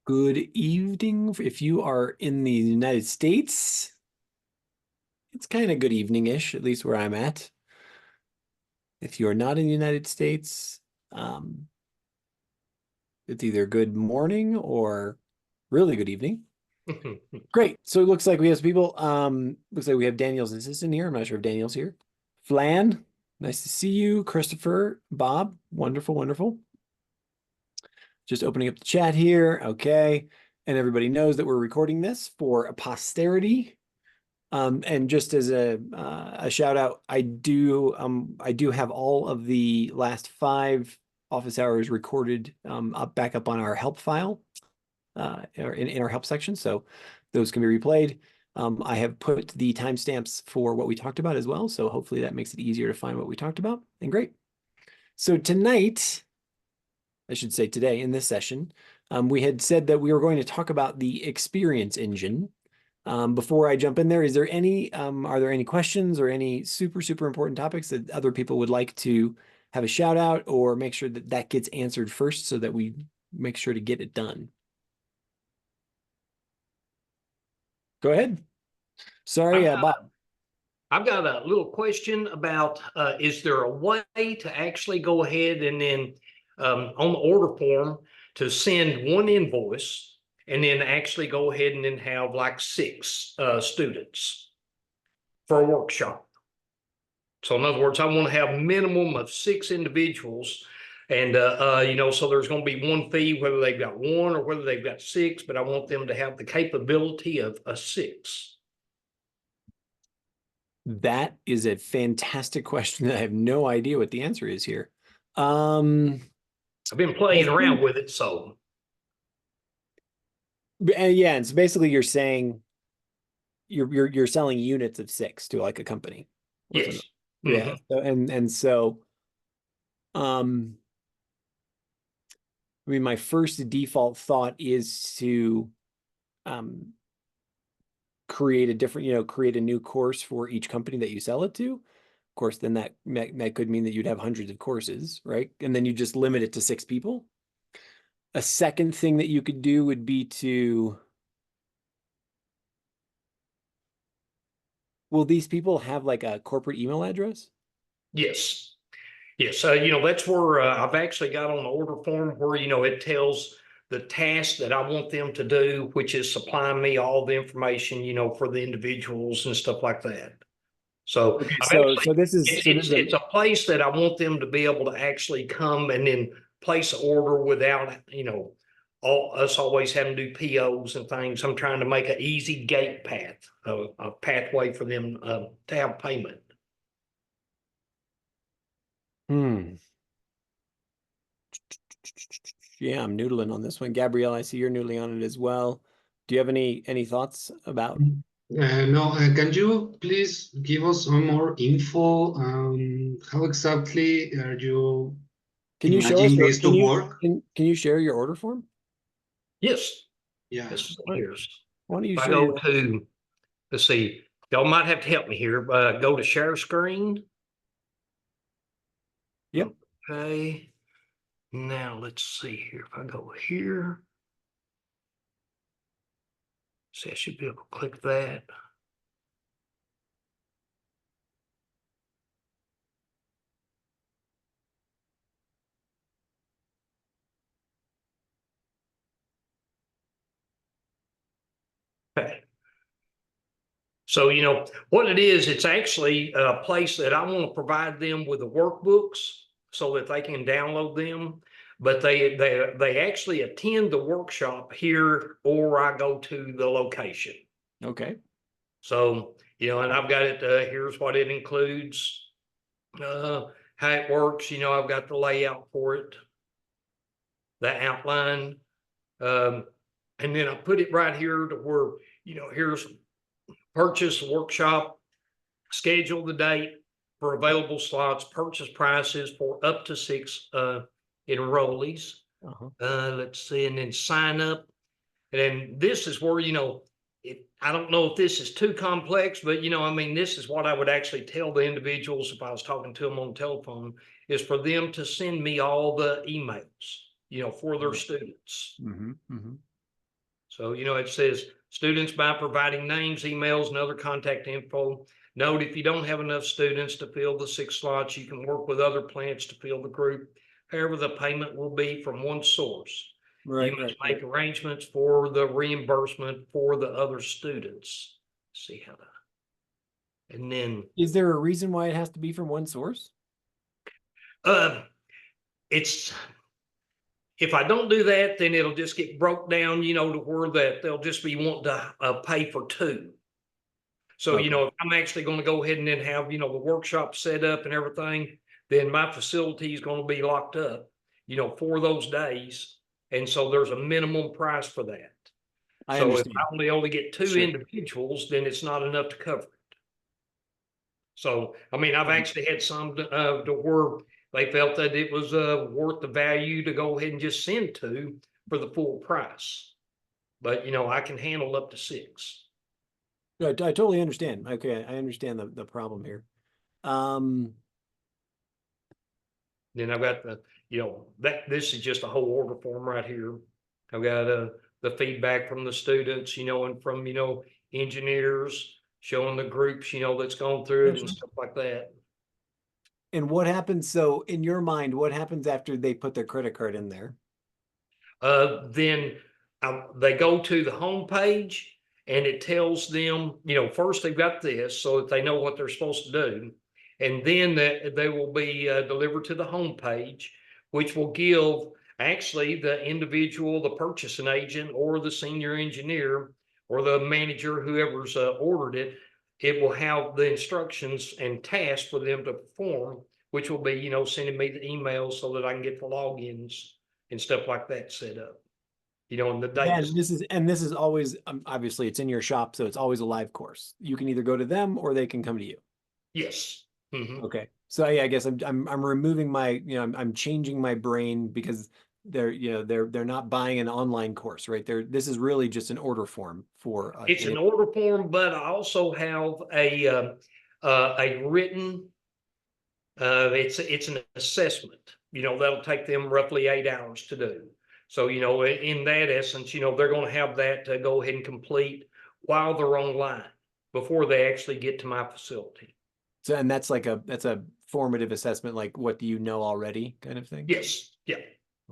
Good evening. If you are in the United States, it's kind of good evening-ish, at least where I'm at. If you are not in the United States, it's either good morning or really good evening. Great. So it looks like we have some people. Looks like we have Daniel's assistant here. I'm not sure if Daniel's here. Flan, nice to see you. Christopher, Bob, wonderful, wonderful. Just opening up the chat here. Okay. And everybody knows that we're recording this for a posterity. And just as a shout out, I do have all of the last 5 office hours recorded back up on our help file or in our help section. So those can be replayed. I have put the timestamps for what we talked about as well. So hopefully that makes it easier to find what we talked about. And great. So tonight, I should say today in this session, we had said that we were going to talk about the experience engine. Before I jump in there, are there any questions or any super important topics that other people would like to have a shout out or make sure that that gets answered first so that we make sure to get it done? Go ahead. Sorry, Bob. I've got a little question about, is there a way to actually go ahead and then on the order form to send one invoice and then actually go ahead and then have like 6 students for a workshop? So in other words, I want to have a minimum of 6 individuals. And, so there's going to be one fee, whether they've got 1 or whether they've got 6, but I want them to have the capability of a 6. That is a fantastic question. I have no idea what the answer is here. I've been playing around with it, so. Yeah, and so basically you're saying you're selling units of 6 to like a company. Yes. Yeah. So, I mean, my first default thought is to create a new course for each company that you sell it to. Of course, then that could mean that you'd have hundreds of courses, right? And then you just limit it to 6 people. A second thing that you could do would be to, will these people have like a corporate email address? Yes. Yes. That's where I've actually got on the order form where, it tells the task that I want them to do, which is supplying me all the information, for the individuals and stuff like that. So, okay, so this is it's a place that I want them to be able to actually come and then place an order without, us always having to do POs and things. I'm trying to make an easy gate path, a pathway for them to have payment. Yeah, I'm noodling on this one. Gabrielle, I see you're noodling on it as well. Do you have any thoughts about? No, can you please give us some more info? How exactly are you imagining this to work? Can you share your order form? Yes. Yeah. This is yours. Why don't you if I go to, let's see, y'all might have to help me here. Go to share screen. Yep. Okay. Now let's see here. If I go here, see, I should be able to click that. Okay. So, what it is, it's actually a place that I want to provide them with the workbooks so that they can download them. But they actually attend the workshop here, or I go to the location. Okay. So, and I've got it, here's what it includes, how it works. I've got the layout for it, the outline. And then I put it right here to where, here's purchase workshop, schedule the date for available slots, purchase prices for up to 6 enrollees. Let's see, and then sign up. And then this is where, I don't know if this is too complex, but, this is what I would actually tell the individuals if I was talking to them on the telephone, is for them to send me all the emails, for their students. So, it says students by providing names, emails, and other contact info. Note, if you don't have enough students to fill the 6 slots, you can work with other plants to fill the group. However, the payment will be from one source. Right, you must make arrangements for the reimbursement for the other students. Let's see how to. And then, is there a reason why it has to be from one source? It's, if I don't do that, then it'll just get broke down, to where that they'll just be wanting to pay for 2. So, Okay. if I'm actually going to go ahead and then have, the workshop set up and everything, then my facility is going to be locked up, for those days. And so there's a minimum price for that. I So understand. if I only get 2 Sure. individuals, then it's not enough to cover it. So, I mean, I've actually had some to where they felt that it was worth the value to go ahead and just send 2 for the full price. But, I can handle up to 6. I totally understand. Okay, I understand the problem here. Then I've got the, this is just a whole order form right here. I've got the feedback from the students, and from, engineers, showing the groups, that's gone through it and stuff like that. And what happens? So in your mind, what happens after they put their credit card in there? Then they go to the home page and it tells them, first they've got this so that they know what they're supposed to do. And then they will be delivered to the home page, which will give actually the individual, the purchasing agent or the senior engineer or the manager, whoever's ordered it, it will have the instructions and tasks for them to perform, which will be, sending me the emails so that I can get the logins and stuff like that set up. And the dates. And this is always obviously it's in your shop, so it's always a live course. You can either go to them or they can come to you. Yes. Mm-hmm. Okay. So yeah, I guess I'm removing my, I'm changing my brain because they're not buying an online course, right? This is really just an order form for It's an order form, but I also have a written it's an assessment, that'll take them roughly 8 hours to do. So, in that essence, they're going to have that to go ahead and complete while they're online before they actually get to my facility. So, and that's a formative assessment, like what do you know already kind of thing? Yes. Yeah.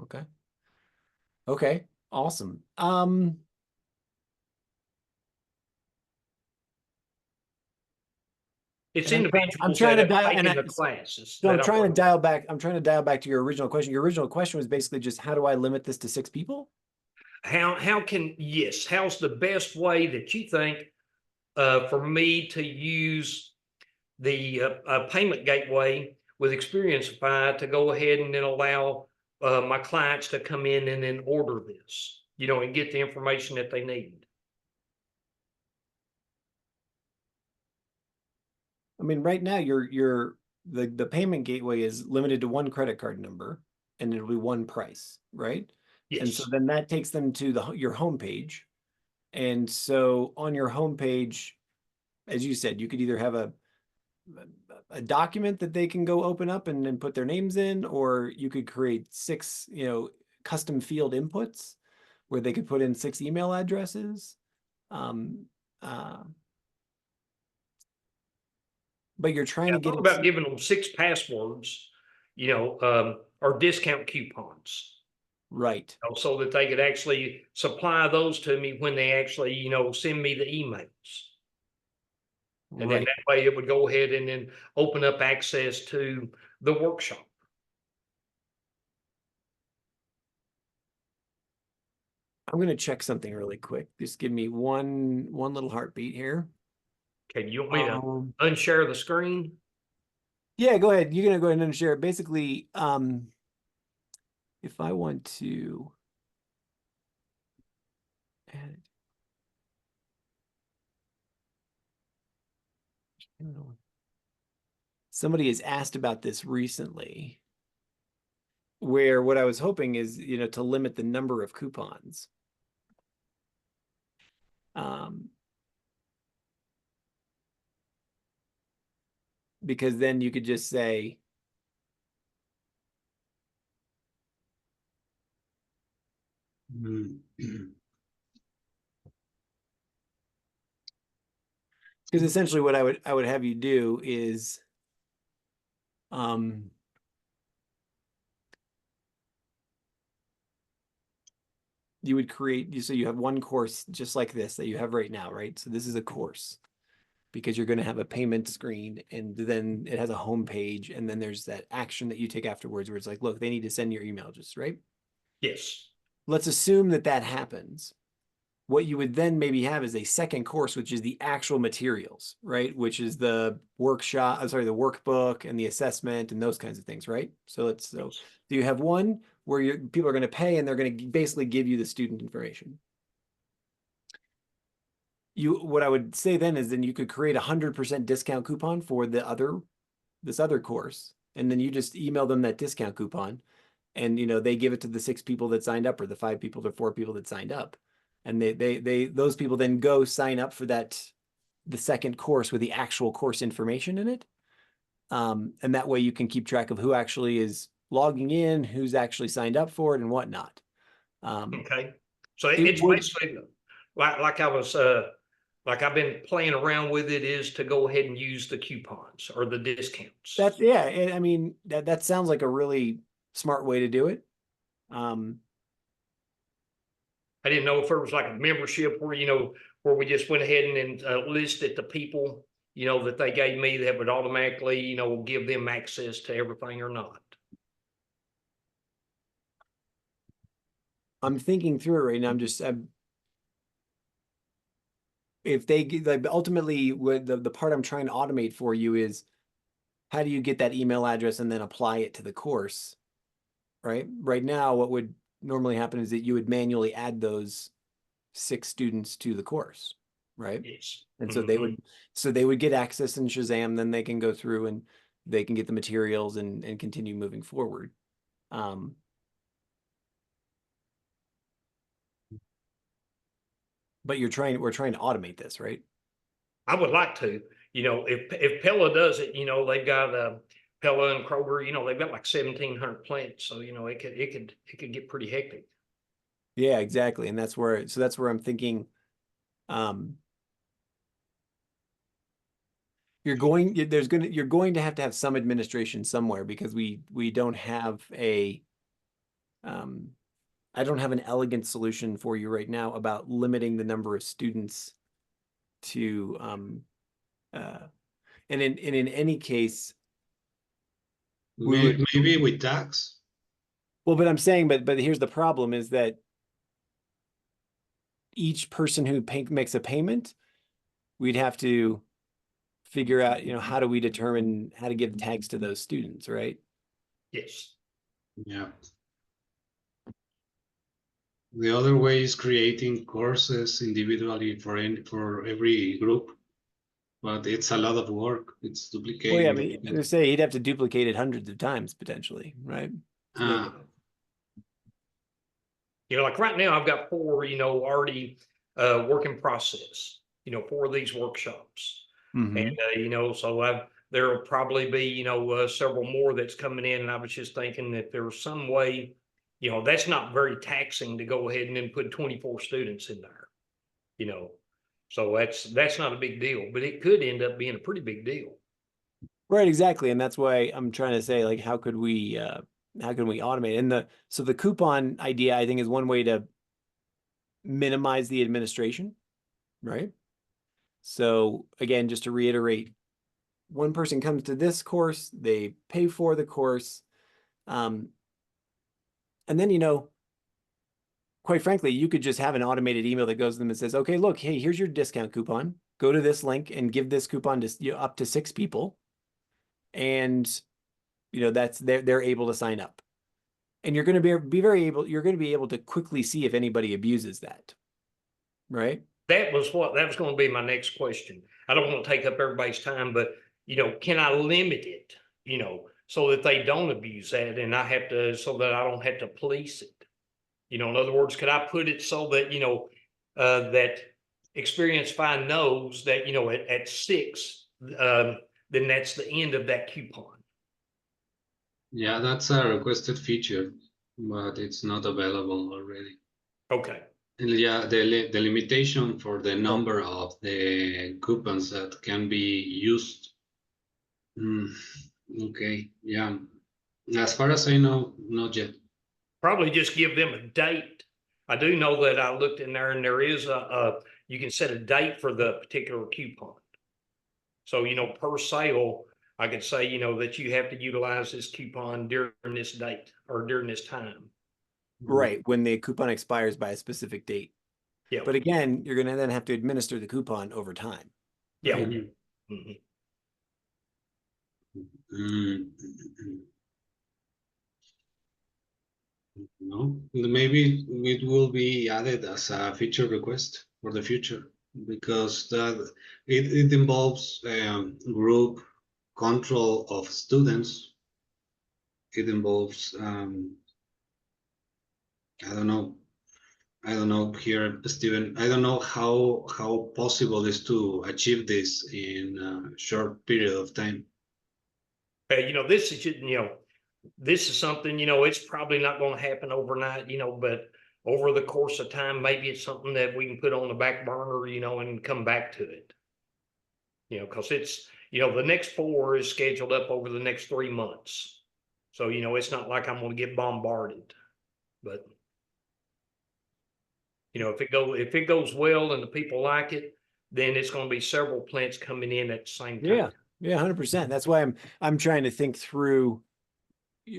Okay. Okay. Awesome. It's individuals I'm trying to dial taking the classes. So I'm trying to dial back. I'm trying to dial back to your original question. Your original question was basically just how do I limit this to 6 people? How's the best way that you think for me to use the payment gateway with Xperiencify to go ahead and then allow my clients to come in and then order this, and get the information that they need. I mean, right now the payment gateway is limited to 1 credit card number and it'll be 1 price, right? Yes. And so then that takes them to your homepage. And so on your homepage, as you said, you could either have a document that they can go open up and then put their names in, or you could create 6, custom field inputs where they could put in 6 email addresses. But you're trying to get about giving them 6 passwords, or discount coupons. Right. So that they could actually supply those to me when they actually, send me the emails. And then that way it would go ahead and then open up access to the workshop. I'm going to check something really quick. Just give me one little heartbeat here. Okay, you want me to unshare the screen? Yeah, go ahead. You're going to go ahead and unshare it. Basically, if I want to add it. Somebody has asked about this recently, where what I was hoping is, to limit the number of coupons. Because then you could just say, Because essentially what I would have you do is you would create, so you have one course just like this that you have right now, right? So this is a course because you're going to have a payment screen, and then it has a home page, and then there's that action that you take afterwards where it's like, look, they need to send your email address, right? Yes. Let's assume that that happens. What you would then maybe have is a second course, which is the actual materials, right? Which is the workshop, I'm sorry, the workbook and the assessment and those kinds of things, right? So you have one where people are going to pay and they're going to basically give you the student information. What I would say then is then you could create 100% discount coupon for this other course, and then you just email them that discount coupon, and they give it to the 6 people that signed up, or the 5 people or 4 people that signed up, and those people then go sign up for the second course with the actual course information in it, and that way you can keep track of who actually is logging in, who's actually signed up for it, and whatnot. Okay, so it's basically like I was like I've been playing around with it, is to go ahead and use the coupons or the discounts. I mean, that sounds like a really smart way to do it. I didn't know if there was like a membership where we just went ahead and listed the people, that they gave me that would automatically, give them access to everything or not. I'm thinking through it right now. If they like, ultimately the part I'm trying to automate for you is how do you get that email address and then apply it to the course, right? Right now, what would normally happen is that you would manually add those 6 students to the course, right? Yes. And so they would get access in Shazam, then they can go through and they can get the materials and continue moving forward. But we're trying to automate this, right? I would like to, if Pella does it, they've got Pella and Kroger, they've got like 1,700 plants, so it could get pretty hectic. Yeah, exactly, and that's where I'm thinking. You're going to have some administration somewhere, because we don't have I don't have an elegant solution for you right now about limiting the number of students to and in any case maybe with tax. Well, but I'm saying, but here's the problem, is that each person who makes a payment, we'd have to figure out, how do we determine how to give tags to those students, right? Yes. Yeah. The other way is creating courses individually for every group, but it's a lot of work. It's duplicating. Well, yeah, I mean, I was say he'd have to duplicate it hundreds of times potentially, right? Like right now I've got 4, already work in process, 4 of these workshops. And, so there'll probably be, several more that's coming in. And I was just thinking that there was some way, that's not very taxing to go ahead and then put 24 students in there, so that's not a big deal, but it could end up being a pretty big deal. Right, exactly. And that's why I'm trying to say, like, how can we automate? And so the coupon idea, I think, is one way to minimize the administration, right? So again, just to reiterate, one person comes to this course, they pay for the course, and then, quite frankly, you could just have an automated email that goes to them and says, okay, look, hey, here's your discount coupon. Go to this link and give this coupon to up to 6 people. And, that's they're able to sign up. And you're going to you're going to be able to quickly see if anybody abuses that. Right? That was going to be my next question. I don't want to take up everybody's time, but, can I limit it, so that they don't abuse that, and so that I don't have to police it? In other words, could I put it so that, that Xperiencify knows that, at 6, then that's the end of that coupon? Yeah, that's a requested feature, but it's not available already. Okay. Yeah, the limitation for the number of the coupons that can be used. Okay, yeah. As far as I know, not yet. Probably just give them a date. I do know that I looked in there and there is you can set a date for the particular coupon. So, per sale, I could say, that you have to utilize this coupon during this date or during this time. Right, when the coupon expires by a specific date. Yeah. But again, you're going to then have to administer the coupon over time. Yeah. Right? Mm-hmm. No, maybe it will be added as a feature request for the future because it involves group control of students. It involves I don't know here, Steven. I don't know how possible it is to achieve this in a short period of time. This is this is something, it's probably not going to happen overnight, but over the course of time, maybe it's something that we can put on the back burner, and come back to it. Because it's, the next 4 is scheduled up over the next 3 months. So, it's not like I'm going to get bombarded, but if it goes well and the people like it, then it's going to be several plants coming in at the same time. Yeah, 100%. That's why I'm trying to think through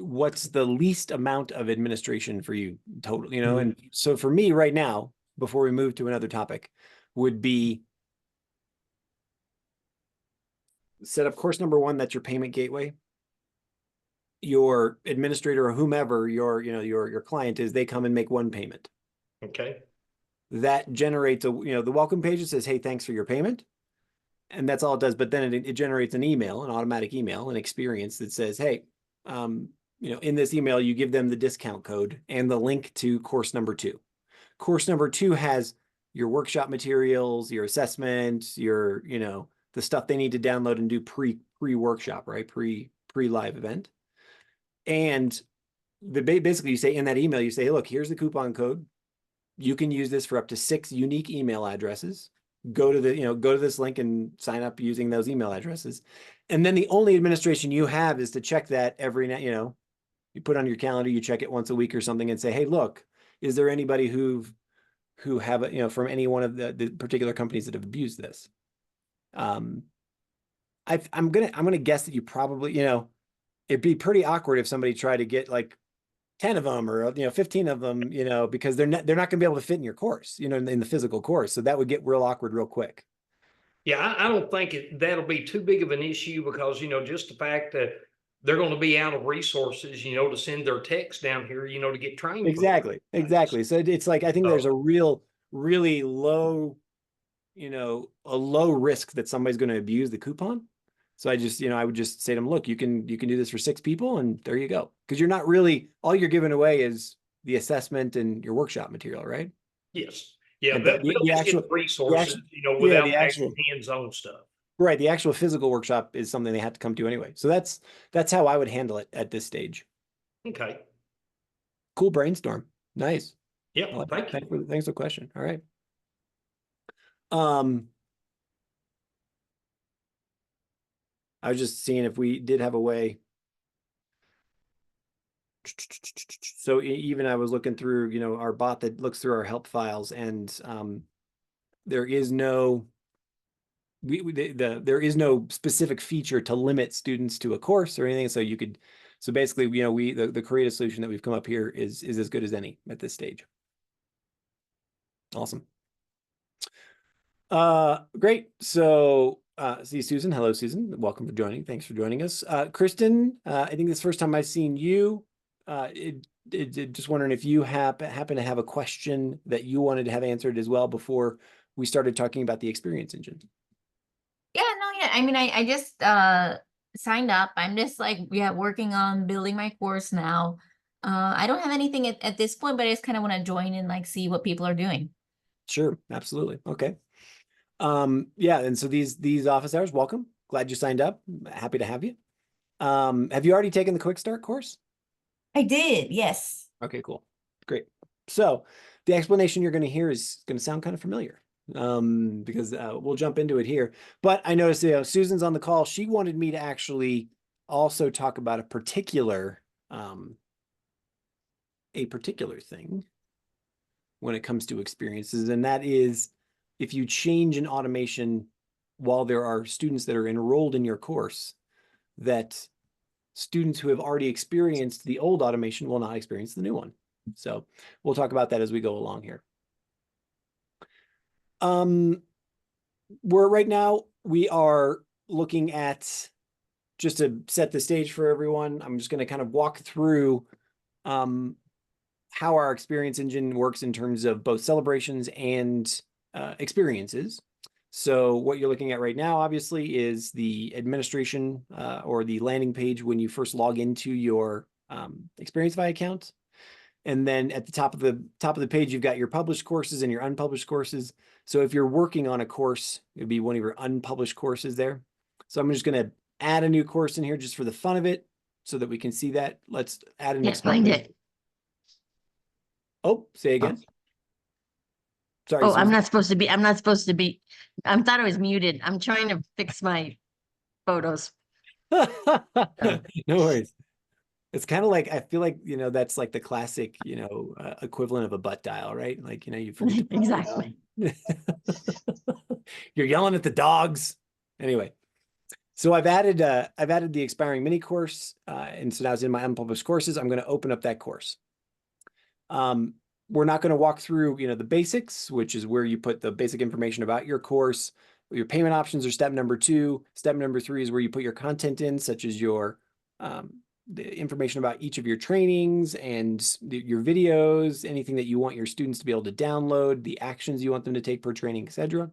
what's the least amount of administration for you total, and so for me right now, before we move to another topic, would be set up course number 1, that's your payment gateway. Your administrator or whomever your client is, they come and make 1 payment. Okay. That generates the welcome page that says, hey, thanks for your payment. And that's all it does. But then it generates an email, an automatic email, an experience that says, hey, in this email, you give them the discount code and the link to course number 2. Course number 2 has your workshop materials, your assessments, your, the stuff they need to download and do pre-workshop, right? Pre-live event. And basically you say in that email, you say, hey, look, here's the coupon code. You can use this for up to 6 unique email addresses. Go to this link and sign up using those email addresses. And then the only administration you have is to check that every night, you put on your calendar, you check it once a week or something and say, hey, look, is there anybody who have, from any one of the particular companies that have abused this? I'm gonna guess that you probably, it'd be pretty awkward if somebody tried to get like 10 of them or 15 of them, because they're not going to be able to fit in your course, in the physical course. So that would get real awkward real quick. Yeah, I don't think that'll be too big of an issue because, just the fact that they're going to be out of resources, to send their techs down here, to get trained. Exactly. So it's like, I think there's a really low, a low risk that somebody's going to abuse the coupon. So I would just say to them, look, you can do this for 6 people and there you go. Because you're not really, all you're giving away is the assessment and your workshop material, right? Yes. Yeah, but the actual resources, without the actual hands-on stuff. Right. The actual physical workshop is something they have to come to anyway. So that's how I would handle it at this stage. Okay. Cool brainstorm. Nice. Yeah. Thanks for the question. All right. I was just seeing if we did have a way. So even I was looking through, our bot that looks through our help files, and there is no there is no specific feature to limit students to a course or anything. So basically, the creative solution that we've come up here is as good as any at this stage. Awesome. Great. So see Susan. Hello, Susan. Welcome for joining. Thanks for joining us. Kristen, I think this is the first time I've seen you. Just wondering if you happen to have a question that you wanted to have answered as well before we started talking about the experience engine. Yeah. I mean, I just signed up. I'm just working on building my course now. I don't have anything at this point, but I just kind of want to join and see what people are doing. Sure, absolutely. Okay. Yeah, and so these office hours, welcome. Glad you signed up. Happy to have you. Have you already taken the Quick Start course? I did, yes. Okay, cool. Great. So the explanation you're going to hear is going to sound kind of familiar because we'll jump into it here. But I noticed, Susan's on the call. She wanted me to actually also talk about a particular thing when it comes to experiences, and that is if you change an automation while there are students that are enrolled in your course, that students who have already experienced the old automation will not experience the new one. So we'll talk about that as we go along here. Right now we are looking at, just to set the stage for everyone, I'm just going to kind of walk through how our experience engine works in terms of both celebrations and experiences. So what you're looking at right now, obviously, is the administration or the landing page when you first log into your Xperiencify account. And then at the top of the page, you've got your published courses and your unpublished courses. So if you're working on a course, it would be one of your unpublished courses there. So I'm just going to add a new course in here just for the fun of it so that we can see that. Let's add an Can't find it. Oh, say again. Sorry. Oh, Susan. I'm not supposed to be, I thought I was muted. I'm trying to fix my photos. No worries. It's kind of like, I feel like, that's like the classic, equivalent of a butt dial, right? Like, you forget to Exactly. You're yelling at the dogs. Anyway, so I've added the expiring mini course, and so now it's in my unpublished courses. I'm going to open up that course. We're not going to walk through, the basics, which is where you put the basic information about your course. Your payment options are step number 2. Step number 3 is where you put your content in, such as your the information about each of your trainings and your videos, anything that you want your students to be able to download, the actions you want them to take per training, etc.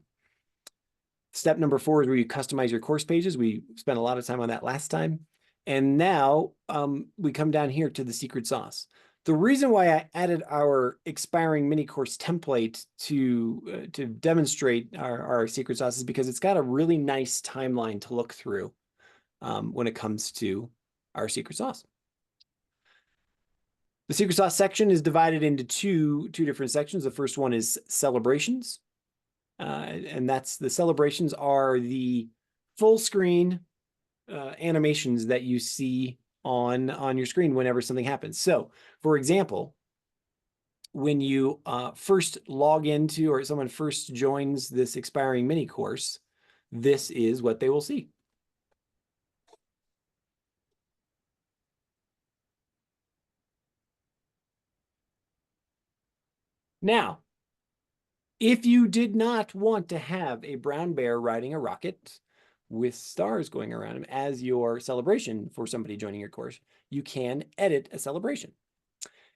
Step number 4 is where you customize your course pages. We spent a lot of time on that last time. And now we come down here to the secret sauce. The reason why I added our expiring mini course template to demonstrate our secret sauce is because it's got a really nice timeline to look through when it comes to our secret sauce. The secret sauce section is divided into two different sections. The first one is celebrations. And that's the celebrations are the full screen animations that you see on your screen whenever something happens. So, for example, when you first log into or someone first joins this expiring mini course, this is what they will see. Now, if you did not want to have a brown bear riding a rocket with stars going around him as your celebration for somebody joining your course, you can edit a celebration.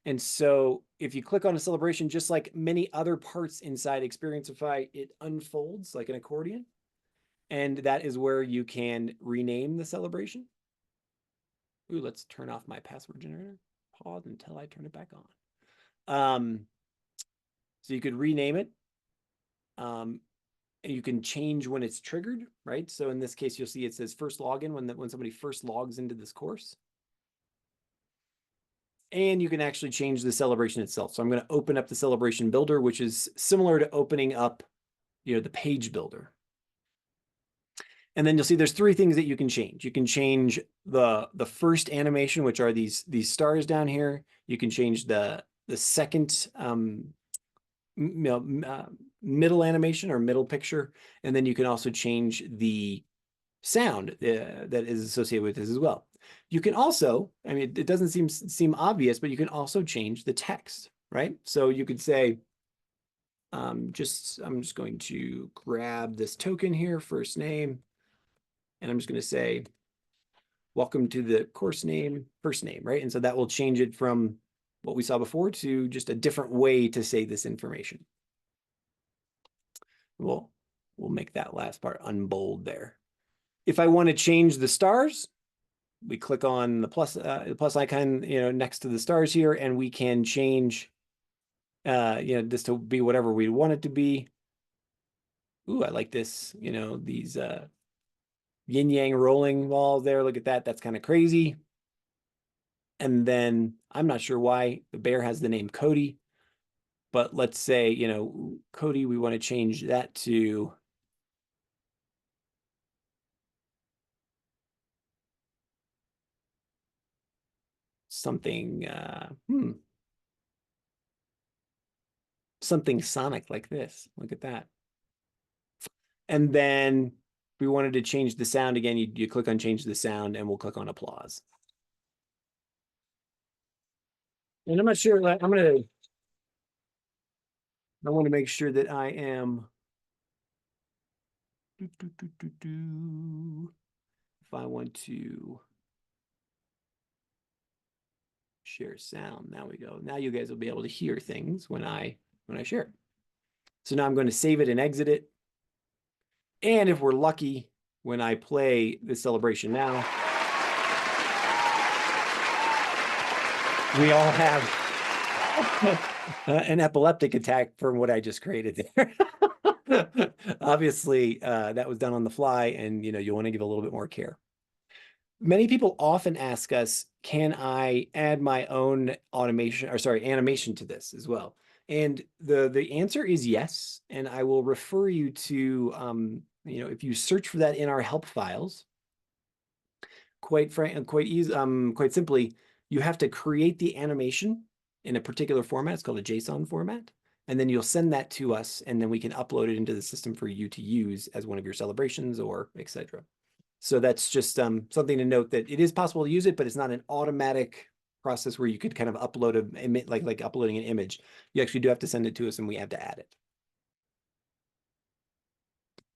And so if you click on a celebration, just like many other parts inside Xperiencify, it unfolds like an accordion. And that is where you can rename the celebration. Ooh, let's turn off my password generator. Pause until I turn it back on. So you could rename it. And you can change when it's triggered, right? So in this case, you'll see it says first login when somebody first logs into this course. And you can actually change the celebration itself. So I'm going to open up the celebration builder, which is similar to opening up, the page builder. And then you'll see there's 3 things that you can change. You can change the first animation, which are these stars down here. You can change the second middle animation or middle picture, and then you can also change the sound that is associated with this as well. You can also, I mean, it doesn't seem obvious, but you can also change the text, right? So you could say, I'm just going to grab this token here, first name, and I'm just going to say, welcome to the course name, first name, right? And so that will change it from what we saw before to just a different way to say this information. We'll make that last part unbold there. If I want to change the stars, we click on the plus icon, next to the stars here, and we can change, this to be whatever we want it to be. Ooh, I like this, these yin yang rolling walls there. Look at that. That's kind of crazy. And then I'm not sure why the bear has the name Cody. But let's say, you know, Cody, we want to change that to something, something sonic like this. Look at that. And then if we wanted to change the sound again, you click on change the sound and we'll click on applause. And I'm not sure, I want to make sure that I am, if I want to share sound, now we go. Now you guys will be able to hear things when I share it. So now I'm going to save it and exit it. And if we're lucky, when I play the celebration now, we all have an epileptic attack from what I just created there. Obviously, that was done on the fly, and you know, you want to give a little bit more care. Many people often ask us, can I add my own animation to this as well? And the answer is yes. And I will refer you to, you know, if you search for that in our help files, quite simply, you have to create the animation in a particular format. It's called a JSON format. And then you'll send that to us, and then we can upload it into the system for you to use as one of your celebrations or etc. So that's just something to note, that it is possible to use it, but it's not an automatic process where you could kind of upload like uploading an image. You actually do have to send it to us, and we have to add it.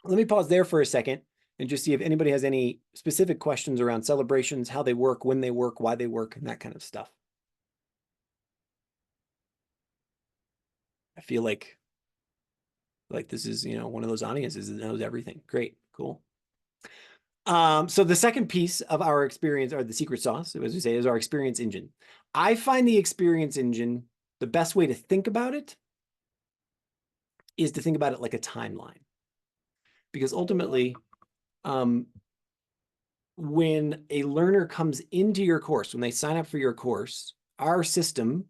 Let me pause there for a second and just see if anybody has any specific questions around celebrations, how they work, when they work, why they work, and that kind of stuff. I feel like this is, you know, one of those audiences that knows everything. Great, cool. So the second piece of our experience, or the secret sauce, as we say, is our experience engine. I find the experience engine, the best way to think about it is to think about it like a timeline. Because ultimately, when a learner comes into your course, when they sign up for your course, our system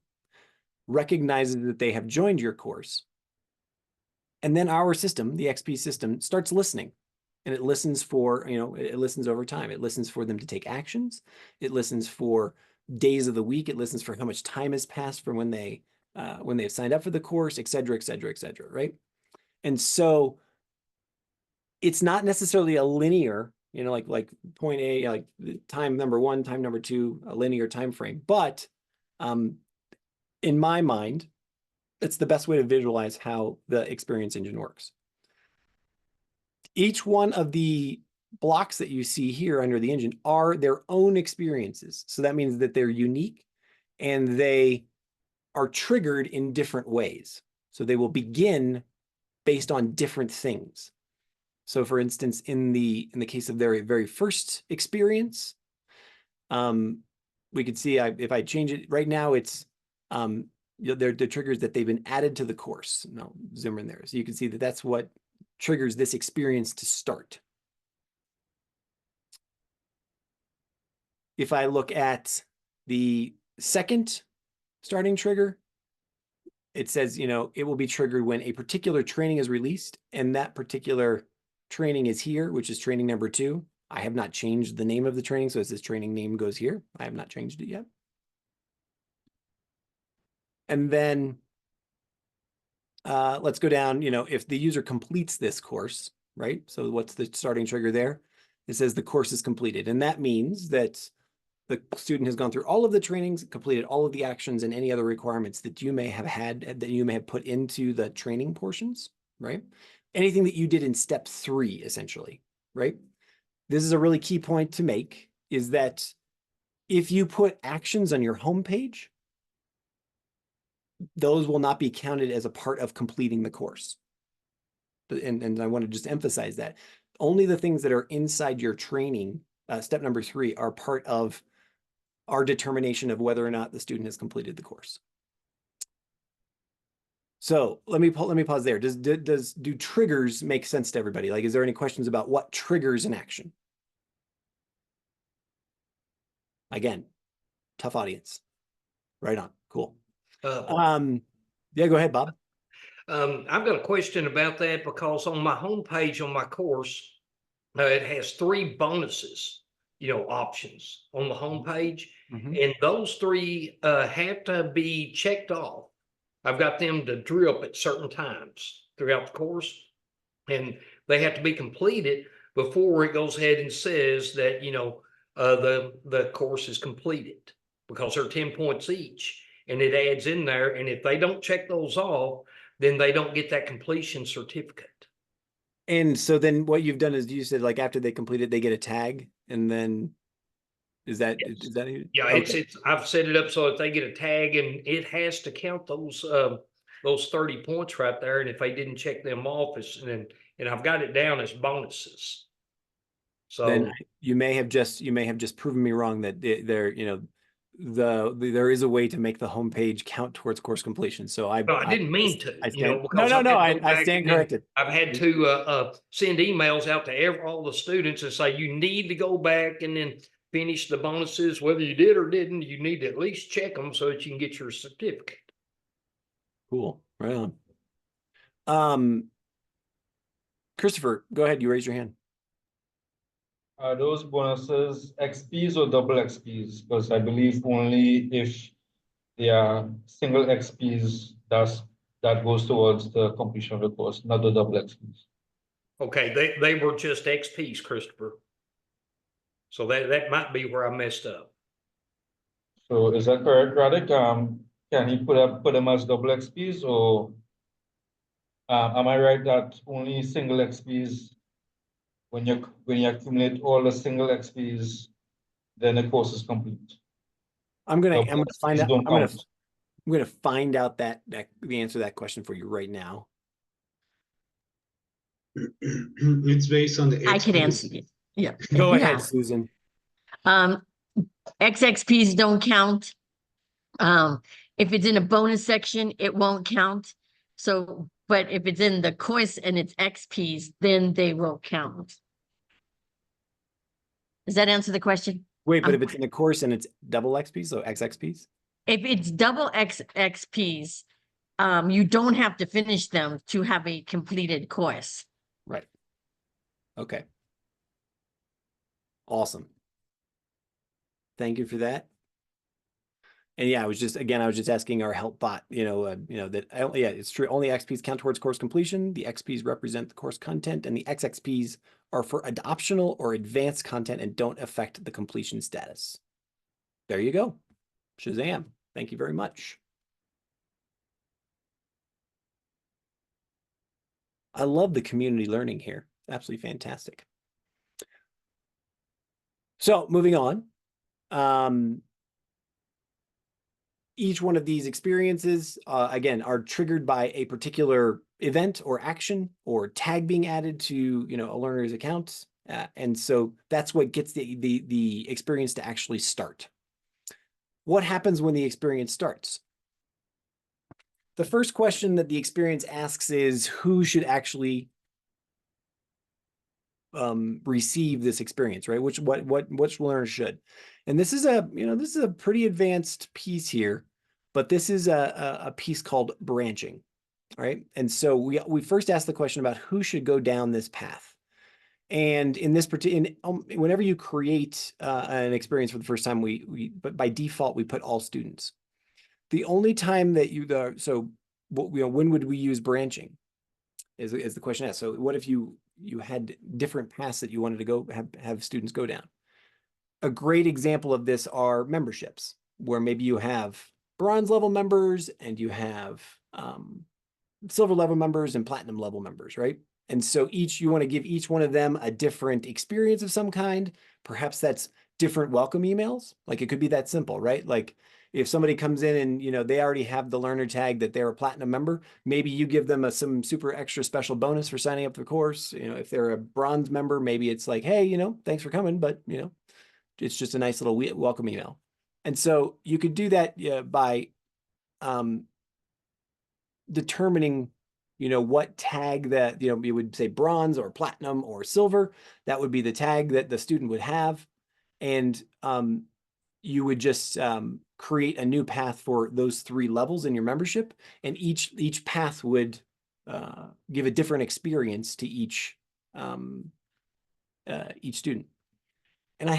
recognizes that they have joined your course. And then our system, the XP system, starts listening. And it listens for, you know, it listens over time. It listens for them to take actions. It listens for days of the week. It listens for how much time has passed from when they've signed up for the course, et cetera, right? And so it's not necessarily a linear, you know, like point A, like time number one, time number two, a linear time frame. But in my mind, it's the best way to visualize how the experience engine works. Each one of the blocks that you see here under the engine are their own experiences. So that means that they're unique and they are triggered in different ways. So they will begin based on different things. So for instance, in the case of their very first experience, we could see if I change it right now, it's they're the triggers that they've been added to the course. And I'll zoom in there. So you can see that that's what triggers this experience to start. If I look at the second starting trigger, it says, you know, it will be triggered when a particular training is released, and that particular training is here, which is training number 2. I have not changed the name of the training, so it says training name goes here. I have not changed it yet. And then let's go down, you know, if the user completes this course, right? So what's the starting trigger there? It says the course is completed. And that means that the student has gone through all of the trainings, completed all of the actions and any other requirements that you may have had, that you may have put into the training portions, right? Anything that you did in step 3, essentially, right? This is a really key point to make, is that if you put actions on your homepage, those will not be counted as a part of completing the course. And I want to just emphasize that. Only the things that are inside your training, step number 3, are part of our determination of whether or not the student has completed the course. So let me pause there. Do triggers make sense to everybody? Like, is there any questions about what triggers an action? Again, tough audience. Right on. Cool. Yeah, go ahead, Bob. I've got a question about that because on my homepage on my course, it has 3 bonuses, options on the homepage. And those 3 have to be checked off. I've got them to drip at certain times throughout the course, and they have to be completed before it goes ahead and says that, the course is completed, because they're 10 points each, and it adds in there. And if they don't check those off, then they don't get that completion certificate. And so then what you've done is you said like after they complete it, they get a tag, and then is that Yeah, okay. I've set it up so if they get a tag, and it has to count those 30 points right there. And if they didn't check them off, and I've got it down as bonuses. So then you may have just proven me wrong that there there is a way to make the homepage count towards course completion. So I didn't mean to, stand, because I stand corrected. I've had to send emails out to all the students and say, you need to go back and then finish the bonuses, whether you did or didn't. You need to at least check them so that you can get your certificate. Cool, right on. Christopher, go ahead. You raise your hand. Are those bonuses XPs or double XPs? Because I believe only if they are single XPs, that goes towards the completion of the course, not the double XPs. Okay, they were just XPs, Christopher. So that might be where I messed up. So is that correct, Radek? Can you put them as double XPs, or am I right that only single XPs, when you accumulate all the single XPs, then the course is complete? I'm gonna find out. I'm gonna find out that the answer to that question for you right now. It's based on the I could answer it. Yeah. Go Yeah. ahead, Susan. XXPs don't count. If it's in a bonus section, it won't count. So, but if it's in the course and it's XPs, then they will count. Does that answer the question? Wait, but if it's in the course and it's double XPs, so XXPs? If it's double XPs, you don't have to finish them to have a completed course. Right. Okay. Awesome. Thank you for that. And yeah, I was just asking our help bot, that yeah, it's true. Only XPs count towards course completion. The XPs represent the course content, and the XXPs are for optional or advanced content and don't affect the completion status. There you go. Shazam. Thank you very much. I love the community learning here. Absolutely fantastic. So moving on. Each one of these experiences, again, are triggered by a particular event or action or tag being added to, a learner's account. And so that's what gets the experience to actually start. What happens when the experience starts? The first question that the experience asks is, who should actually receive this experience, right? Which learner should? And this is a pretty advanced piece here, but this is a piece called branching, right? And so we first ask the question about who should go down this path. And in this particular, whenever you create an experience for the first time, but by default we put all students. The only time that when would we use branching? Is the question asked. So what if you had different paths that you wanted to go have students go down? A great example of this are memberships, where maybe you have bronze level members and you have silver level members and platinum level members, right? And so you want to give each one of them a different experience of some kind. Perhaps that's different welcome emails. Like it could be that simple, right? Like if somebody comes in and they already have the learner tag that they're a platinum member, maybe you give them some super extra special bonus for signing up for the course. If they're a bronze member, maybe it's like, hey, thanks for coming, but it's just a nice little welcome email. And so you could do that by determining what tag that you would say bronze or platinum or silver. That would be the tag that the student would have. And you would just create a new path for those 3 levels in your membership, and each path would give a different experience to each student. And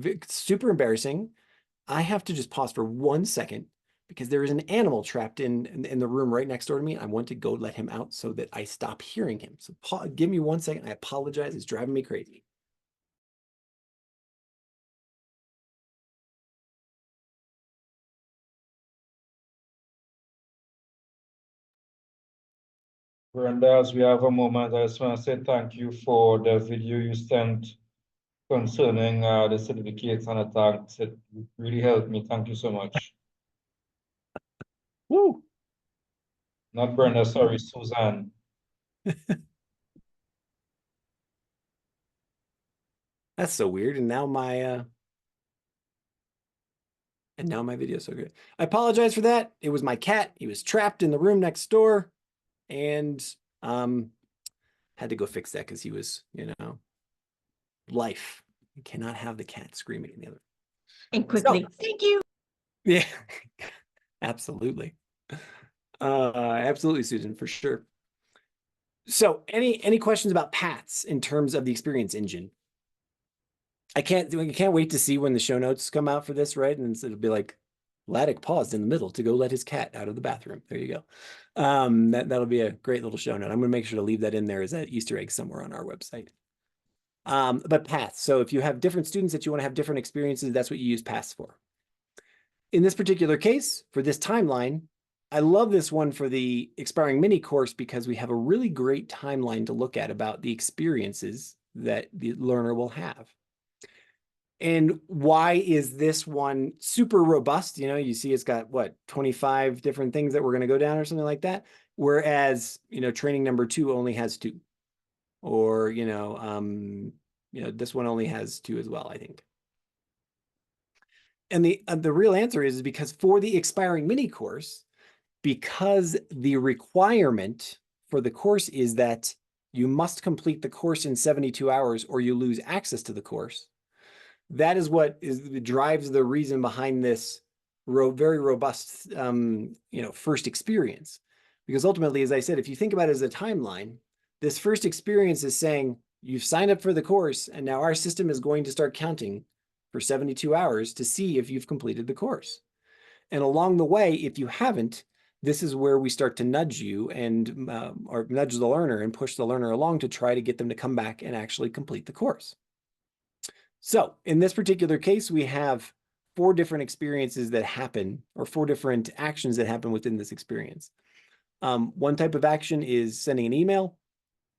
it's super embarrassing. I have to just pause for 1 second because there is an animal trapped in the room right next door to me. I want to go let him out so that I stop hearing him. So give me 1 second. I apologize. It's driving me crazy. Brenda, as we have a moment, I just want to say thank you for the video you sent concerning the certificates and attacks. It really helped me. Thank you so much. Woo! Not Brenda, sorry, Suzanne. That's so weird. And now my video is so good. I apologize for that. It was my cat. He was trapped in the room next door, and had to go fix that because he was, life. You cannot have the cat screaming in the other. And quickly, thank you. Yeah, absolutely. Absolutely, Susan, for sure. So any questions about paths in terms of the experience engine? I can't wait to see when the show notes come out for this, right? And it'll be like, Laddick paused in the middle to go let his cat out of the bathroom. There you go. That'll be a great little show note. I'm going to make sure to leave that in there as an Easter egg somewhere on our website. But paths. So if you have different students that you want to have different experiences, that's what you use paths for. In this particular case, for this timeline, I love this one for the expiring mini course because we have a really great timeline to look at about the experiences that the learner will have. And why is this one super robust? You see it's got what, 25 different things that we're going to go down or something like that. Whereas, training number 2 only has 2. Or, this one only has 2 as well, I think. And the real answer is because for the expiring mini course, because the requirement for the course is that you must complete the course in 72 hours or you lose access to the course. That is what drives the reason behind this very robust, first experience. Because ultimately, as I said, if you think about it as a timeline, this first experience is saying you've signed up for the course, and now our system is going to start counting for 72 hours to see if you've completed the course. And along the way, if you haven't, this is where we start to nudge you and or nudge the learner and push the learner along to try to get them to come back and actually complete the course. So in this particular case, we have 4 different experiences that happen, or 4 different actions that happen within this experience. One type of action is sending an email.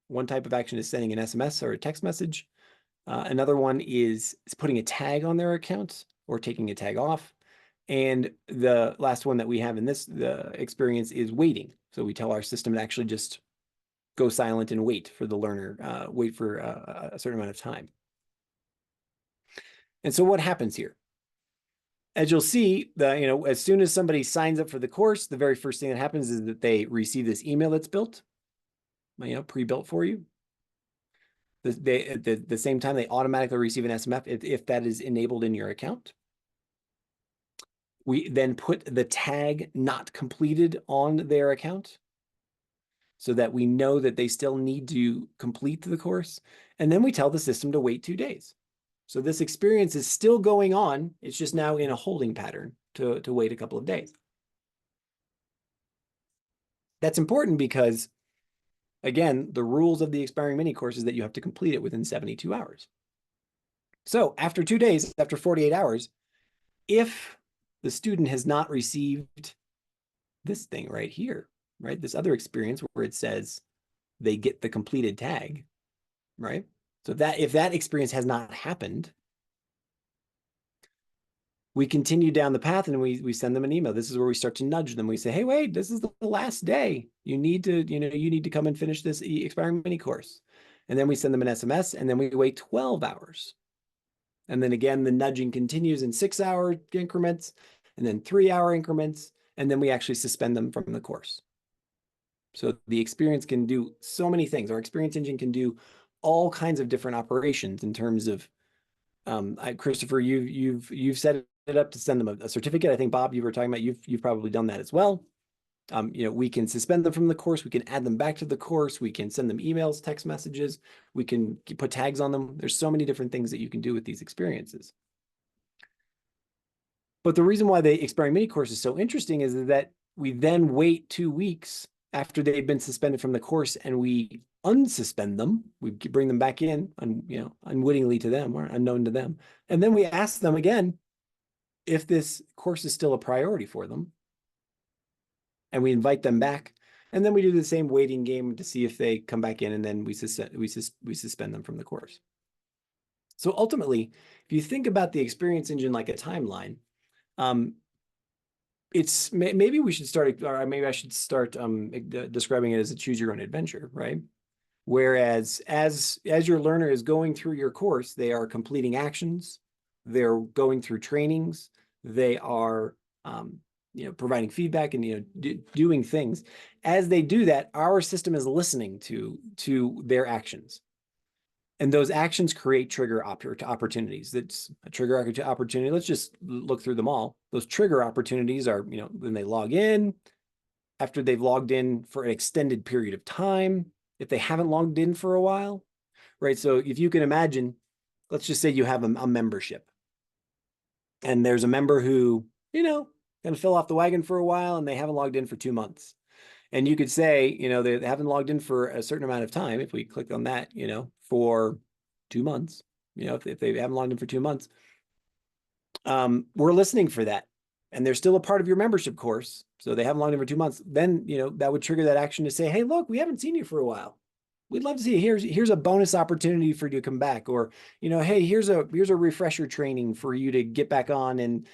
One type of action is sending an SMS or a text message. Another one is putting a tag on their account or taking a tag off. And the last one that we have in the experience is waiting. So we tell our system to actually just go silent and wait for the learner, wait for a certain amount of time. And so what happens here? As you'll see, as soon as somebody signs up for the course, the very first thing that happens is that they receive this email that's built, pre-built for you. At the same time, they automatically receive an SMS if that is enabled in your account. We then put the tag not completed on their account so that we know that they still need to complete the course. And then we tell the system to wait 2 days. So this experience is still going on. It's just now in a holding pattern to wait a couple of days. That's important because, again, the rules of the expiring mini course is that you have to complete it within 72 hours. So after 2 days, after 48 hours, if the student has not received this thing right here, right, this other experience where it says they get the completed tag, right? So if that experience has not happened, we continue down the path and we send them an email. This is where we start to nudge them. We say, hey, wait, this is the last day. You need to come and finish this expiring mini course. And then we send them an SMS and then we wait 12 hours. And then again, the nudging continues in 6-hour increments and then 3-hour increments. And then we actually suspend them from the course. So the experience can do so many things. Our experience engine can do all kinds of different operations in terms of Christopher, you've set it up to send them a certificate. I think Bob, you were talking about you've probably done that as well. We can suspend them from the course. We can add them back to the course. We can send them emails, text messages. We can put tags on them. There's so many different things that you can do with these experiences. But the reason why the Xperiencify mini course is so interesting is that we then wait 2 weeks after they've been suspended from the course, and we unsuspend them. We bring them back in, unwittingly to them or unknown to them, and then we ask them again if this course is still a priority for them. And we invite them back, and then we do the same waiting game to see if they come back in, and then we suspend them from the course. So ultimately, if you think about the experience engine like a timeline, it's maybe we should start, or maybe I should start describing it as a choose your own adventure, right? Whereas as your learner is going through your course, they are completing actions, they're going through trainings, they are providing feedback and doing things. As they do that, our system is listening to their actions, and those actions create trigger opportunities. That's a trigger opportunity. Let's just look through them all. Those trigger opportunities are when they log in, after they've logged in for an extended period of time, if they haven't logged in for a while, right? So if you can imagine, let's just say you have a membership, and there's a member who going to fill off the wagon for a while, and they haven't logged in for 2 months. And you could say, they haven't logged in for a certain amount of time. If we click on that, for 2 months, if they haven't logged in for 2 months, we're listening for that. And they're still a part of your membership course. So they haven't logged in for 2 months. Then, that would trigger that action to say, hey, look, we haven't seen you for a while. We'd love to see you. Here's a bonus opportunity for you to come back. Or, hey, here's a refresher training for you to get back on and,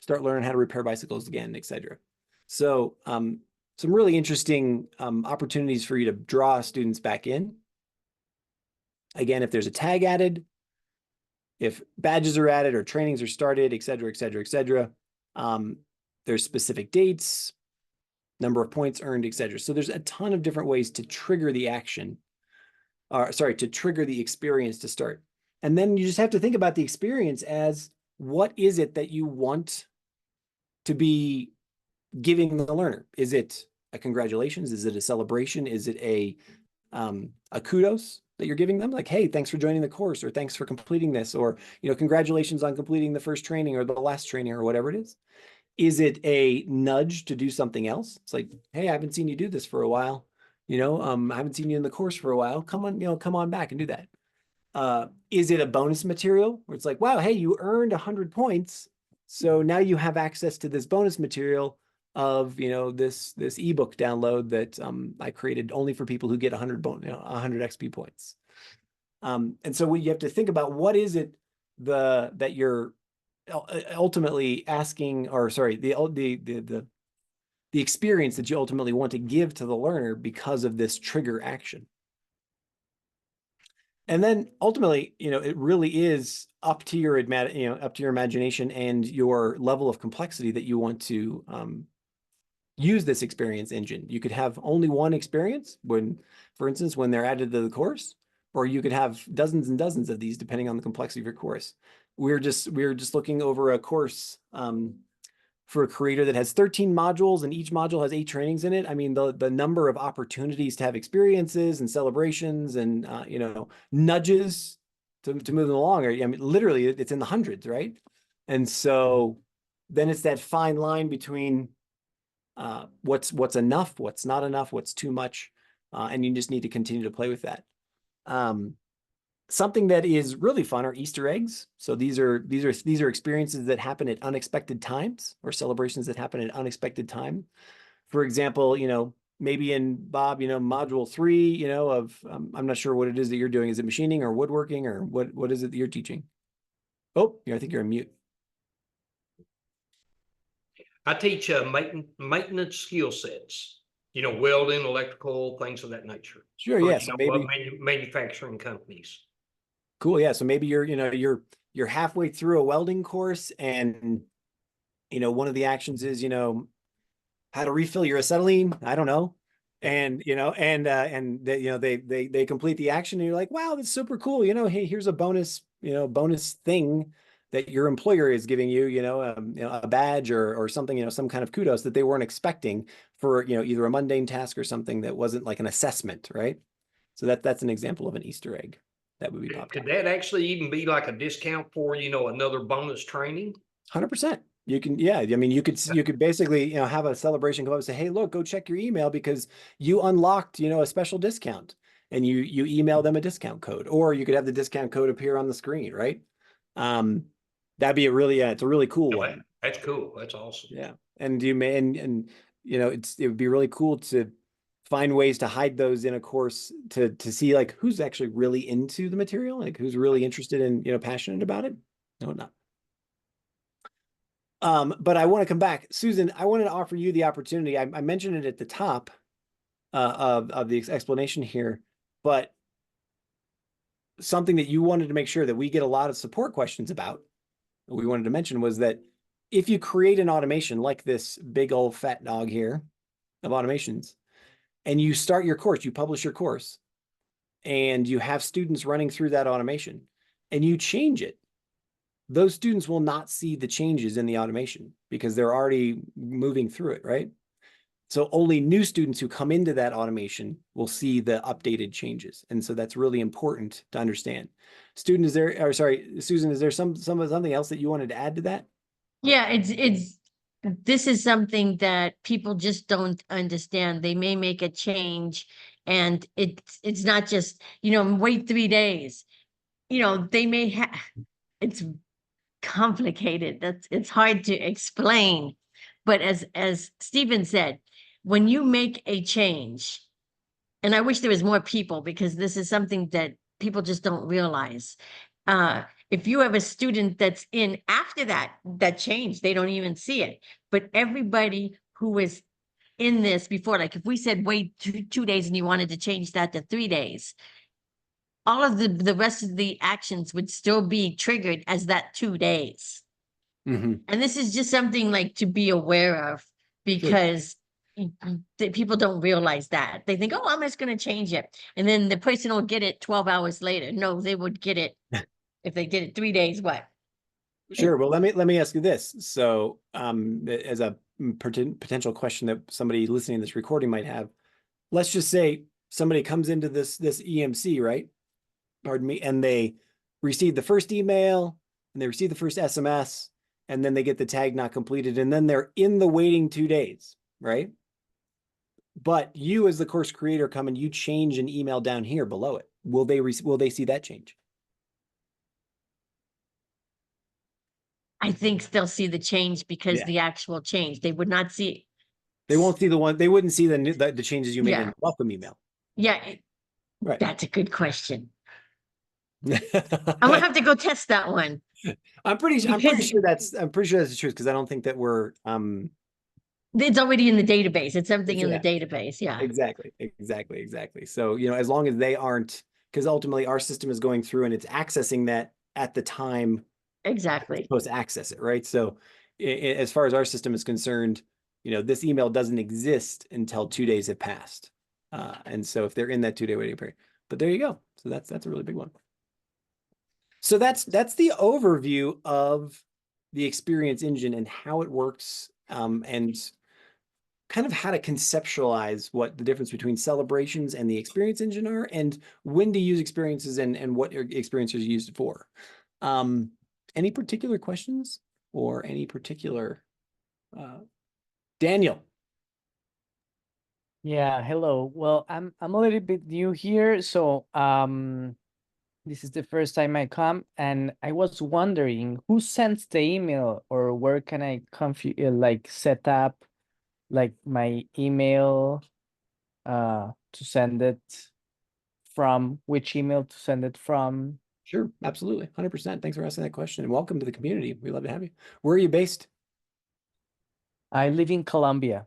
start learning how to repair bicycles again, et cetera. So some really interesting opportunities for you to draw students back in. Again, if there's a tag added, if badges are added or trainings are started, et cetera, et cetera, et cetera. There's specific dates, number of points earned, et cetera. So there's a ton of different ways to trigger the action, to trigger the experience to start. And then you just have to think about the experience as, what is it that you want to be giving the learner? Is it a congratulations? Is it a celebration? Is it a kudos that you're giving them? Like, hey, thanks for joining the course, or thanks for completing this, or, congratulations on completing the first training or the last training or whatever it is. Is it a nudge to do something else? It's like, hey, I haven't seen you do this for a while. I haven't seen you in the course for a while. Come on back and do that. Is it a bonus material where it's like, wow, hey, you earned 100 points. So now you have access to this bonus material of, this ebook download that I created only for people who get 100 XP points. And so you have to think about, what is it that you're ultimately asking, or sorry, the experience that you ultimately want to give to the learner because of this trigger action. And then ultimately, it really is up to your imagination and your level of complexity that you want to use this experience engine. You could have only one experience for instance, when they're added to the course, or you could have dozens and dozens of these depending on the complexity of your course. We're just looking over a course for a creator that has 13 modules, and each module has 8 trainings in it. I mean, the number of opportunities to have experiences and celebrations and nudges to move them along, I mean, literally it's in the hundreds, right? And so then it's that fine line between what's enough, what's not enough, what's too much, and you just need to continue to play with that. Something that is really fun are Easter eggs. So these are experiences that happen at unexpected times, or celebrations that happen at unexpected time. For example, maybe in Bob, module 3, of I'm not sure what it is that you're doing. Is it machining or woodworking, or what is it that you're teaching? Oh, I think you're on mute. I teach maintenance skill sets, welding, electrical, things of that nature. Sure, For, yeah. So maybe manufacturing companies. Cool, yeah. So maybe you're halfway through a welding course, and one of the actions is how to refill your acetylene. I don't know, and they complete the action, and you're like, wow, that's super cool. Hey, here's a bonus bonus thing that your employer is giving you, a badge or something, some kind of kudos that they weren't expecting for, either a mundane task or something that wasn't like an assessment, right? So that's an example of an Easter egg that would be popped Could up. that actually even be like a discount for, another bonus training? 100%. You can, yeah. I mean, you could basically, have a celebration come up and say, hey, look, go check your email because you unlocked, a special discount, and you email them a discount code, or you could have the discount code appear on the screen, right? That'd be it's a really cool one. That's cool. That's awesome. Yeah. And you may, and it would be really cool to find ways to hide those in a course to see like who's actually really into the material, like who's really interested in, passionate about it. No, not. But I want to come back. Susan, I wanted to offer you the opportunity. I mentioned it at the top of the explanation here, but something that you wanted to make sure that we get a lot of support questions about, we wanted to mention, was that if you create an automation like this big old fat dog here of automations, and you start your course, you publish your course, and you have students running through that automation, and you change it, those students will not see the changes in the automation because they're already moving through it, right? So only new students who come into that automation will see the updated changes. And so that's really important to understand. Susan, is there something else that you wanted to add to that? Yeah, this is something that people just don't understand. They may make a change and it's not just, wait 3 days. They may have, it's complicated. It's hard to explain. But as Stephen said, when you make a change, and I wish there was more people because this is something that people just don't realize. If you have a student that's in after that change, they don't even see it. But everybody who was in this before, like if we said wait 2 days and you wanted to change that to 3 days, all of the rest of the actions would still be triggered as that 2 days. Mm-hmm. And this is just something like to be aware of because people don't realize that. They think, oh, I'm just going to change it. And then the person will get it 12 hours later. No, they would get it if they did it 3 days, what? Sure. Well, let me ask you this. So, as a potential question that somebody listening to this recording might have, let's just say somebody comes into this EMC, right? Pardon me, and they receive the first email and they receive the first SMS, and then they get the tag not completed, and then they're in the waiting 2 days, right? But you, as the course creator, come and you change an email down here below it. Will they see that change? I think they'll see the change because the actual change. They would not see. They won't see they wouldn't see the changes you made in the welcome email. Yeah. Right. That's a good question. I'm gonna have to go test that one. I'm pretty sure that's the truth because I don't think that we're it's already in the database. It's something in the database. Yeah. Exactly. So, as long as they aren't, because ultimately our system is going through and it's accessing that at the time exactly it's supposed to access it, right? So as far as our system is concerned, this email doesn't exist until 2 days have passed. And so if they're in that 2-day waiting period, but there you go. So that's a really big one. So that's the overview of the experience engine and how it works, and kind of how to conceptualize what the difference between celebrations and the experience engine are, and when to use experiences and what experiencers are used for. Any particular questions or any particular Daniel? Yeah, hello. Well, I'm a little bit new here, so this is the first time I come, and I was wondering who sends the email, or where can I set up like my email to send it from, which email to send it from. Sure, absolutely, 100%. Thanks for asking that question, and welcome to the community. We love to have you. Where are you based? I live in Colombia.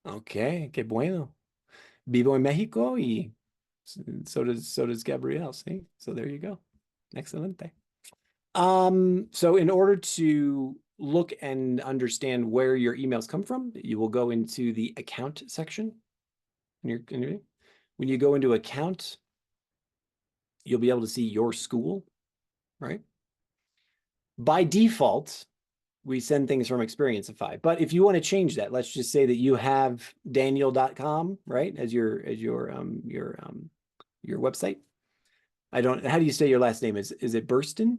Okay, qué bueno. Vivo en Mexico y so does Gabriel. See, so there you go. Excelente. So in order to look and understand where your emails come from, you will go into the account section. When you go into account, you'll be able to see your school, right? By default, we send things from Xperiencify. But if you want to change that, let's just say that you have Daniel.com, right, as your website. How do you say your last name? Is it Burston?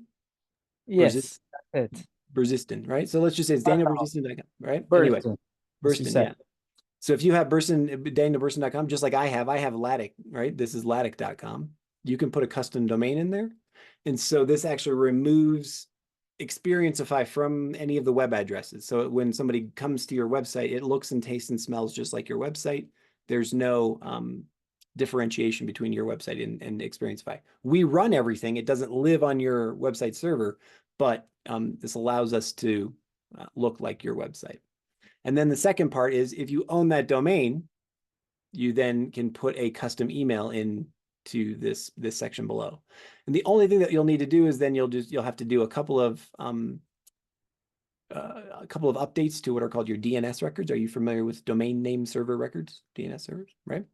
Yes, that's it. Burston, right? So let's just say it's DanielBurston.com, right? Anyway, Burston, as you Burston, said. yeah. So if you have DanielBurston.com, just like I have Lattic, right? This is Lattic.com. You can put a custom domain in there. And so this actually removes Xperiencify from any of the web addresses. So when somebody comes to your website, it looks and tastes and smells just like your website. There's no differentiation between your website and Xperiencify. We run everything. It doesn't live on your website server, but this allows us to look like your website. And then the second part is if you own that domain, you then can put a custom email in to this section below. And the only thing that you'll need to do is then you'll have to do a couple of updates to what are called your DNS records. Are you familiar with domain name server records, DNS servers, right?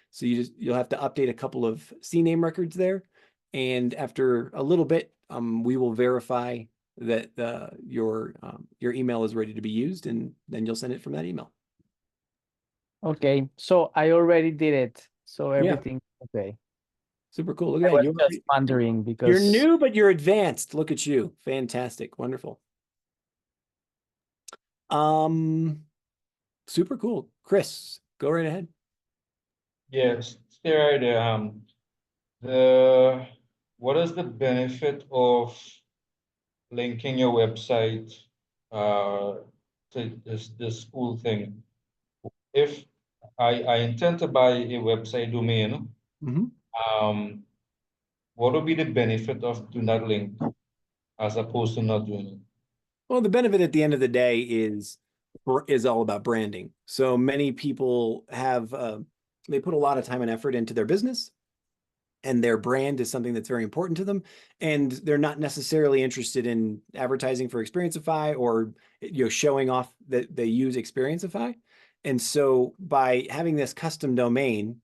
So you'll have to update a couple of CNAME records there. And after a little bit, we will verify that your email is ready to be used, and then you'll send it from that email. Okay, so I already did it. So everything okay. Super cool. Look I at was that. just wondering because You're new, but you're advanced. Look at you. Fantastic. Wonderful. Super cool. Chris, go right ahead. Yes, stay right there. What is the benefit of linking your website to this school thing? If I intend to buy a website domain, what would be the benefit of doing that link as opposed to not doing it? Well, the benefit at the end of the day is all about branding. So many people have they put a lot of time and effort into their business, and their brand is something that's very important to them, and they're not necessarily interested in advertising for Xperiencify or showing off that they use Xperiencify. And so by having this custom domain,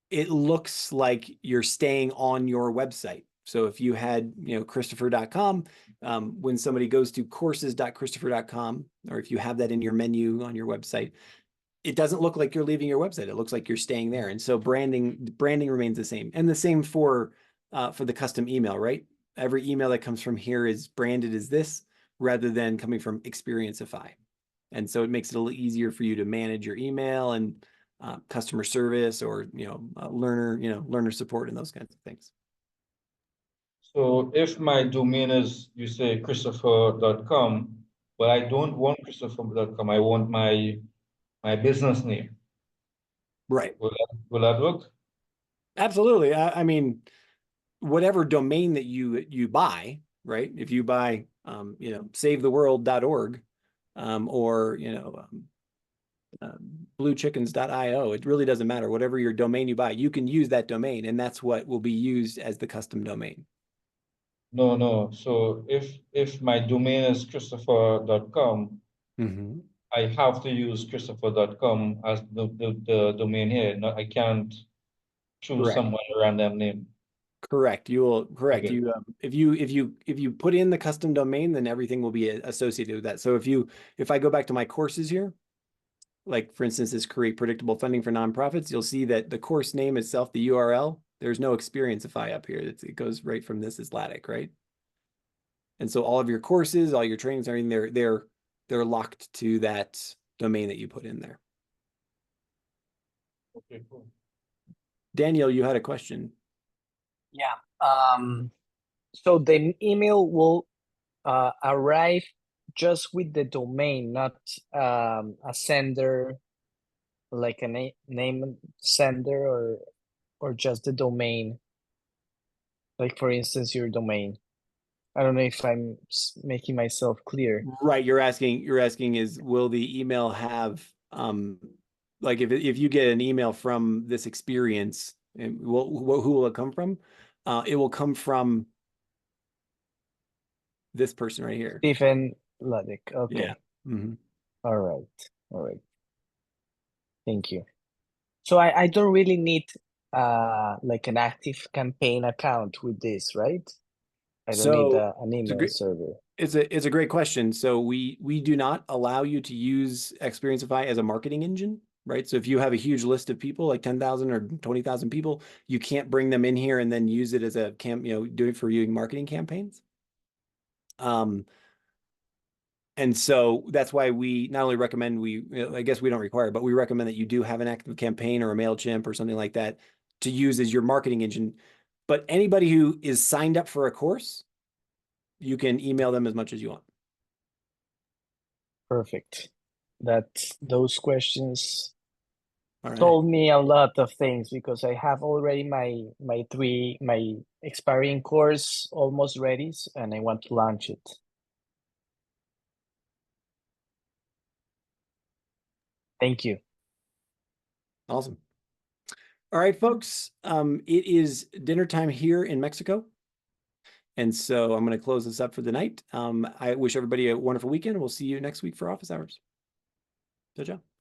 it looks like you're staying on your website. So if you had, Christopher.com, when somebody goes to courses.christopher.com, or if you have that in your menu on your website, it doesn't look like you're leaving your website. It looks like you're staying there. And so branding remains the same, and the same for the custom email, right? Every email that comes from here is branded as this rather than coming from Xperiencify. And so it makes it a little easier for you to manage your email and customer service, or learner support and those kinds of things. So if my domain is, you say, Christopher.com, but I don't want Christopher.com, I want my business name. Right. Will that work? Absolutely. I mean, whatever domain that you buy, right? If you buy, savetheworld.org, or, bluechickens.io, it really doesn't matter. Whatever your domain you buy, you can use that domain, and that's what will be used as the custom domain. No. So if my domain is Christopher.com, I have to use Christopher.com as the domain here. No, I can't choose some random name. Correct. You will correct. Okay. If you put in the custom domain, then everything will be associated with that. So if I go back to my courses here, like for instance, this create predictable funding for nonprofits, you'll see that the course name itself, the URL, there's no Xperiencify up here. It goes right from this is Lattic, right? And so all of your courses, all your trainings, everything, they're locked to that domain that you put in there. Okay, cool. Daniel, you had a question. Yeah. So the email will arrive just with the domain, not a sender, like a name sender, or just the domain. Like for instance, your domain. I don't know if I'm making myself clear. Right. You're asking is, will the email have like if you get an email from this experience, and who will it come from? It will come from this person right here. Stephen Luddick. Okay. Yeah. All right. Thank you. So I don't really need like an active campaign account with this, right? I don't need So an it's a email great, server. it's a great question. So we do not allow you to use Xperiencify as a marketing engine, right? So if you have a huge list of people, like 10,000 or 20,000 people, you can't bring them in here and then use it as a do it for your marketing campaigns. And so that's why we not only recommend I guess we don't require, but we recommend that you do have an active campaign or a MailChimp or something like that to use as your marketing engine. But anybody who is signed up for a course, you can email them as much as you want. Perfect. Those questions All right. told me a lot of things because I have already my expiring course almost ready and I want to launch it. Thank you. Awesome. All right, folks. It is dinner time here in Mexico. And so I'm going to close this up for the night. I wish everybody a wonderful weekend. We'll see you next week for office hours. Ciao, ciao.